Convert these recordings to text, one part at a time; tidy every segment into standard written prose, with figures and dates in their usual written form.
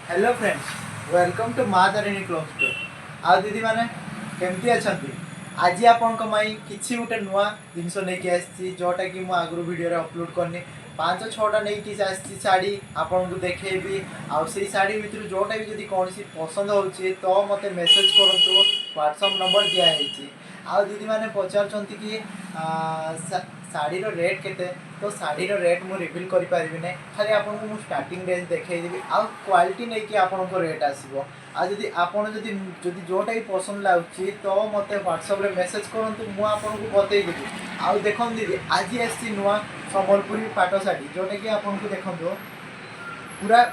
Hello friends, welcome to माँ Tarini cloth store. आ दीदी मैंने केमती अच्छा आज आपण किसी गोटे नुआ जिनस नहीं आसी जोटा कि मुझे आगु वीडियो अपलोड करनी 5-6टा नहीं शाड़ी आपन को देखेबी आई शाड़ी भितर जोटा भी जब कौन पसंद हो तो मत मेसेज करूँ व्हाट्सएप नंबर दिखाई आ दीदी मैंने पचार कि शाड़ी रेट केते तो शाड़ी रेट मुझे रिवील कर पारि ना खाली आपको मुझे स्टार्टिंग रेंज देखी आ क्वालिटी नहीं कि आपन रेट आसो आदि आपड़ जदि जोटा भी पसंद लगुच तो मत व्हाट्सएप मेसेज करूँ मुझे आपको बतईदेवी। आउ देख दीदी आज आसी नुआ संबलपुरी पाट शाड़ी जोटा कि आपको देखो पूरा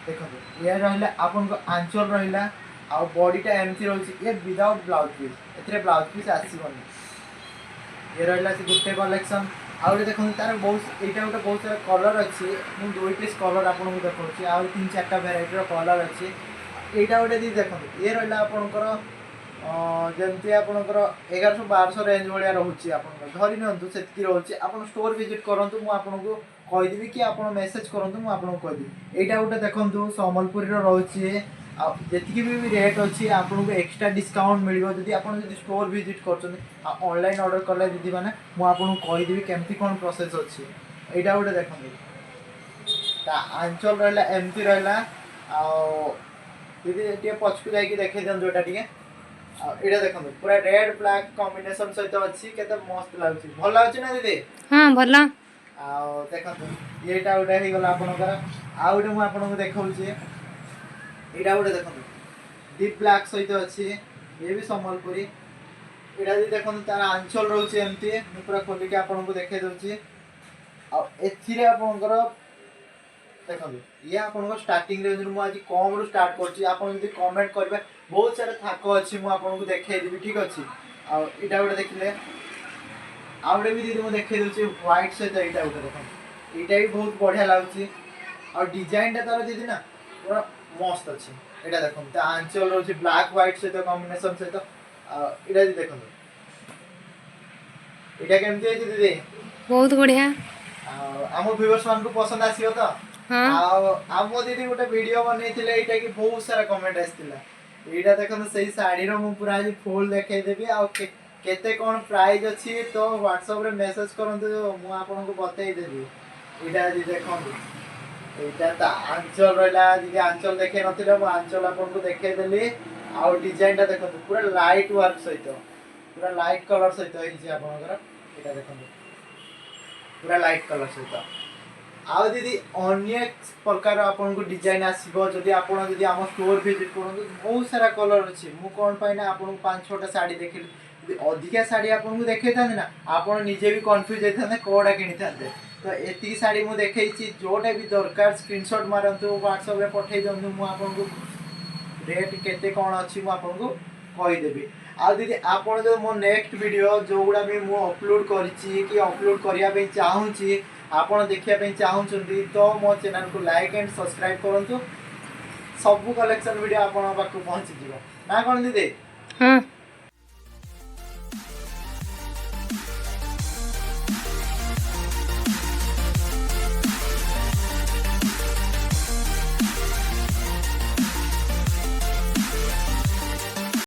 देखो ये रहा आपन आंचल रहा आ बॉडीटा एमती रही ये विदाउट ब्लाउज पीस ए ब्लाउज पीस आसबनी ये रहा गोटे कलेक्शन आउ देखो तार बहुत यहाँ गोटे बहुत सारा कलर अच्छी मुझे 2 पीस कलर आपको देखा आउ 3-4टा भेराइटर कलर अच्छी यहाँ गोटे दी देखो ये रहा आपंकर जमती आपंकर 1100-1200 रेंज भाया रोचे आप धरी नियंतु से रोचे आप स्टोर विजिट करूँ मुझे कहीदेवी कि आप मेसेज करूँ मुझे कहीदेवी। यहाँ गोटे देखो संबलपुरी रोचे जी भी रेट अच्छी आपको एक्स्ट्रा डिस्काउंट मिल जब आप स्टोर विजिट कर ऑनलाइन ऑर्डर कले दीदी मैंने मुझे कहीदेवी केमती कौन प्रोसेस अच्छी। यहाँ गोटे देखो आंचल रहा एमती रहा दीदी टे पछकू जा देखे दिखाँ जोटा टे यहाँ देखो पूरा रेड ब्लैक कॉम्बिनेशन सहित अच्छी के मस्त लगुच भल लगुच ना दीदी। हाँ भल देखो ये गोटे होगा आपंकर आउ गोटे मुझे देखा यहाँ गोटे देखो डीप ब्लैक सहित अच्छी ये भी संबलपुरी यहाँ भी देखो तार आंचल रोचे एमती मुझे पूरा खोलिक आपको देखे दूसरी आपंकर देखो ये आप स्टार्टिंग रेंज मुझे कम रू स्टार्ट कर कमेंट करेंगे बहुत सारा थाक अच्छी मुझे देखी ठीक अच्छे आटा गोटे देखिले आउ गोटे भी दीदी मुझे देखे दूसरी व्हाइट सहित यहाँ गोटे देखो यहाँ भी बहुत बढ़िया लगुच आ डिजाइन तार दीदी ना पूरा मस्त अच्छे यहाँ देखो आंचल रोचे ब्लैक व्हाइट सहित कॉम्बिनेशन सहित यहाँ देखो यहाँ केमती दीदी बहुत बढ़िया आम व्यूअर्स मान को पसंद आसीबो तो हाँ आम दीदी गोटे वीडियो बनईले यहाँ कि बहुत सारा कमेंट आसाला यहाँ देखो से शाड़ी मु पूरा आज फुल देखईदेवी आते कौन प्राइस अच्छी तो व्हाट्सएप रे मेसेज करूँ मुझे बतईदेवी। यहाँ देखो यहाँ आंचल रहा दीदी आंचल देखे ना आंचल आपको देखईदेली आउ डिजाइन देखो पूरा लाइट वर्क सहित पूरा लाइट कलर सहित आपंकर यहाँ देखो पूरा लाइट कलर सहित आउ दीदी अनेक प्रकार आपको डिजाइन आसो जदि आप आम स्टोर विजिट करूँ बहुत सारा कलर अच्छी मुझे कौन पाइना आपको 5-6टा शाड़ी देखे अधिका शाड़ी आपको देखी था ना आप निजे भी कन्फ्यूज होते कौटा कि तो ये शाड़ी मुझे देखी जोटा भी दरकार स्क्रीनशॉट मारतु व्हाट्सएप रे पठे दिंतु मुझे रेट केते कौन अच्छी मुझे कहीदेवी। आ दीदी आप जो मो नेक्स्ट वीडियो जो गुड़ा भी मुझे अपलोड कर अपलोड करने चाहूँगी आप देखा चाहूँगी तो मो चैनल को लाइक एंड सब्सक्राइब करूँ सबू कलेक्शन वीडियो आप पहुँची ना कौन दीदी। हाँ